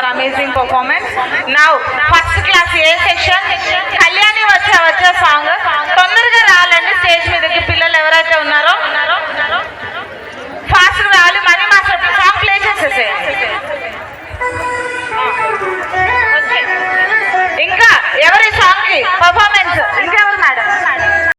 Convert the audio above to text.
Your amazing performance. Now first class A section Kalyani వచ్చే song తొందరగా రావాలండి స్టేజ్ మీదకి. పిల్లలు ఎవరైతే ఉన్నారో ఫాస్ట్ రావాలి. మనీ మాస్టర్ సాంగ్ ప్లే చేసేసేయండి.